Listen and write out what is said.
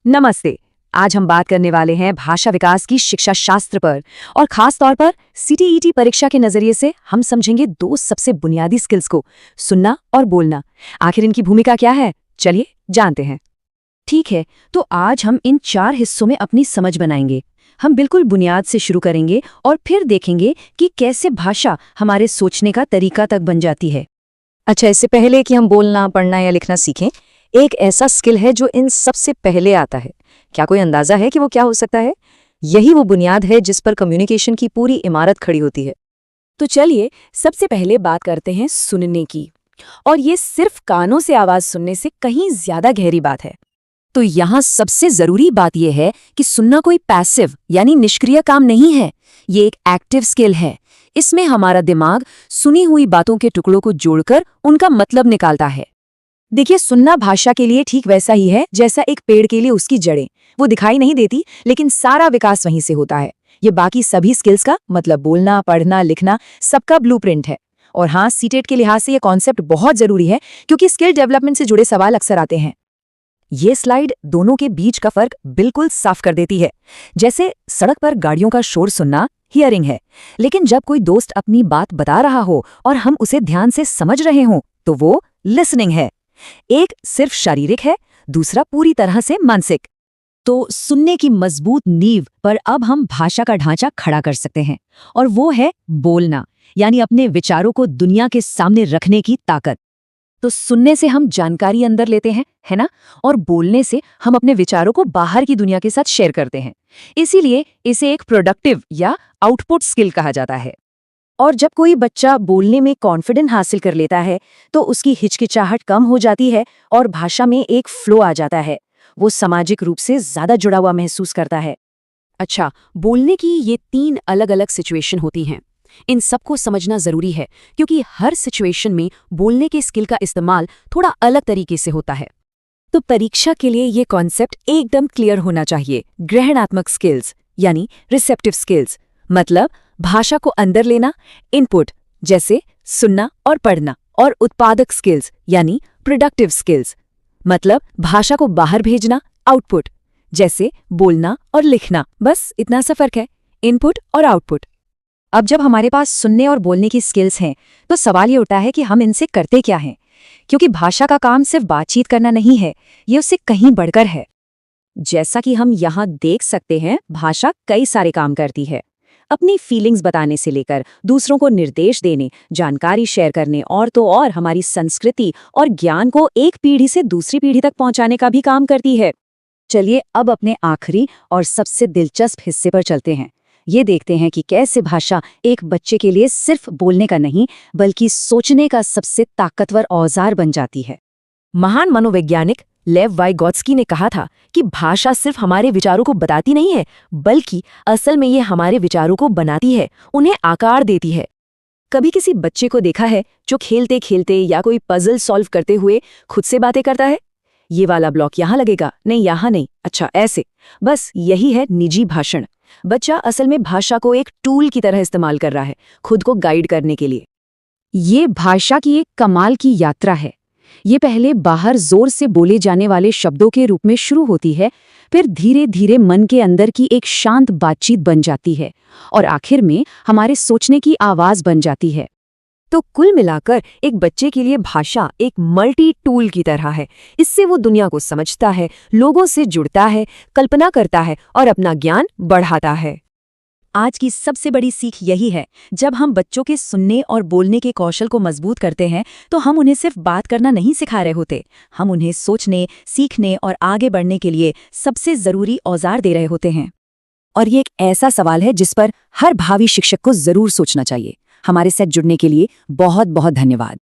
नमस्ते। आज हम बात करने वाले हैं भाषा विकास की शिक्षा शास्त्र पर और खास तौर पर सीटीईटी परीक्षा के नजरिए से हम समझेंगे दो सबसे बुनियादी स्किल्स को, सुनना और बोलना। आखिर इनकी भूमिका क्या है, चलिए जानते हैं। ठीक है, तो आज हम इन 4 हिस्सों में अपनी समझ बनाएंगे। हम बिल्कुल बुनियाद से शुरू करेंगे और फिर देखेंगे कि कैसे भाषा हमारे सोचने का तरीका तक बन जाती है। अच्छा, इससे पहले कि हम बोलना, पढ़ना या लिखना सीखें, एक ऐसा स्किल है जो इन सबसे पहले आता है। क्या कोई अंदाजा है कि वो क्या हो सकता है? यही वो बुनियाद है जिस पर कम्युनिकेशन की पूरी इमारत खड़ी होती है। तो चलिए सबसे पहले बात करते हैं सुनने की। और ये सिर्फ कानों से आवाज सुनने से कहीं ज्यादा गहरी बात है। तो यहाँ सबसे जरूरी बात यह है कि सुनना कोई पैसिव यानी निष्क्रिय काम नहीं है। ये एक एक्टिव स्किल है। इसमें हमारा दिमाग सुनी हुई बातों के टुकड़ों को जोड़कर उनका मतलब निकालता है। देखिए, सुनना भाषा के लिए ठीक वैसा ही है जैसा एक पेड़ के लिए उसकी जड़ें। वो दिखाई नहीं देती, लेकिन सारा विकास वहीं से होता है। ये बाकी सभी स्किल्स का मतलब बोलना, पढ़ना, लिखना सबका ब्लूप्रिंट है। और हाँ, सीटेट के लिहाज से ये कॉन्सेप्ट बहुत जरूरी है क्योंकि स्किल डेवलपमेंट से जुड़े सवाल अक्सर आते हैं। ये स्लाइड दोनों के बीच का फर्क बिल्कुल साफ कर देती है। जैसे सड़क पर गाड़ियों का शोर सुनना हियरिंग है, लेकिन जब कोई दोस्त अपनी बात बता रहा हो और हम उसे ध्यान से समझ रहे हों तो वो लिसनिंग है। एक सिर्फ शारीरिक है, दूसरा पूरी तरह से मानसिक। तो सुनने की मजबूत नींव पर अब हम भाषा का ढांचा खड़ा कर सकते हैं, और वो है बोलना, यानी अपने विचारों को दुनिया के सामने रखने की ताकत। तो सुनने से हम जानकारी अंदर लेते हैं, है ना? और बोलने से हम अपने विचारों को बाहर की दुनिया के साथ शेयर करते हैं। इसीलिए इसे एक प्रोडक्टिव या आउटपुट स्किल कहा जाता है। और जब कोई बच्चा बोलने में कॉन्फिडेंस हासिल कर लेता है तो उसकी हिचकिचाहट कम हो जाती है और भाषा में एक फ्लो आ जाता है। वो सामाजिक रूप से ज्यादा जुड़ा हुआ महसूस करता है। अच्छा, बोलने की ये 3 अलग अलग सिचुएशन होती हैं। इन सबको समझना जरूरी है क्योंकि हर सिचुएशन में बोलने के स्किल का इस्तेमाल थोड़ा अलग तरीके से होता है। तो परीक्षा के लिए ये कॉन्सेप्ट एकदम क्लियर होना चाहिए। ग्रहणात्मक स्किल्स यानी रिसेप्टिव स्किल्स, मतलब भाषा को अंदर लेना, इनपुट जैसे सुनना और पढ़ना, और उत्पादक स्किल्स यानी प्रोडक्टिव स्किल्स, मतलब भाषा को बाहर भेजना, आउटपुट जैसे बोलना और लिखना। बस इतना सा फर्क है, इनपुट और आउटपुट। अब जब हमारे पास सुनने और बोलने की स्किल्स हैं तो सवाल ये उठता है कि हम इनसे करते क्या हैं, क्योंकि भाषा का काम सिर्फ बातचीत करना नहीं है, ये उससे कहीं बढ़कर है। जैसा कि हम यहाँ देख सकते हैं, भाषा कई सारे काम करती है। अपनी फीलिंग्स बताने से लेकर दूसरों को निर्देश देने, जानकारी शेयर करने और तो और हमारी संस्कृति और ज्ञान को एक पीढ़ी से दूसरी पीढ़ी तक पहुंचाने का भी काम करती है। चलिए अब अपने आखिरी और सबसे दिलचस्प हिस्से पर चलते हैं। ये देखते हैं कि कैसे भाषा एक बच्चे के लिए सिर्फ बोलने का नहीं बल्कि सोचने का सबसे ताकतवर औजार बन जाती है। महान मनोवैज्ञानिक लेव वाइगोत्स्की ने कहा था कि भाषा सिर्फ हमारे विचारों को बताती नहीं है, बल्कि असल में ये हमारे विचारों को बनाती है, उन्हें आकार देती है। कभी किसी बच्चे को देखा है जो खेलते खेलते या कोई पजल सॉल्व करते हुए खुद से बातें करता है? ये वाला ब्लॉक यहाँ लगेगा, नहीं यहाँ नहीं, अच्छा ऐसे। बस यही है निजी भाषण। बच्चा असल में भाषा को एक टूल की तरह इस्तेमाल कर रहा है, खुद को गाइड करने के लिए। ये भाषा की एक कमाल की यात्रा है। ये पहले बाहर जोर से बोले जाने वाले शब्दों के रूप में शुरू होती है, फिर धीरे धीरे मन के अंदर की एक शांत बातचीत बन जाती है और आखिर में हमारे सोचने की आवाज बन जाती है। तो कुल मिलाकर एक बच्चे के लिए भाषा एक मल्टी टूल की तरह है। इससे वो दुनिया को समझता है, लोगों से जुड़ता है, कल्पना करता है और अपना ज्ञान बढ़ाता है। आज की सबसे बड़ी सीख यही है, जब हम बच्चों के सुनने और बोलने के कौशल को मजबूत करते हैं तो हम उन्हें सिर्फ बात करना नहीं सिखा रहे होते, हम उन्हें सोचने, सीखने और आगे बढ़ने के लिए सबसे जरूरी औजार दे रहे होते हैं। और ये एक ऐसा सवाल है जिस पर हर भावी शिक्षक को जरूर सोचना चाहिए। हमारे साथ जुड़ने के लिए बहुत बहुत धन्यवाद।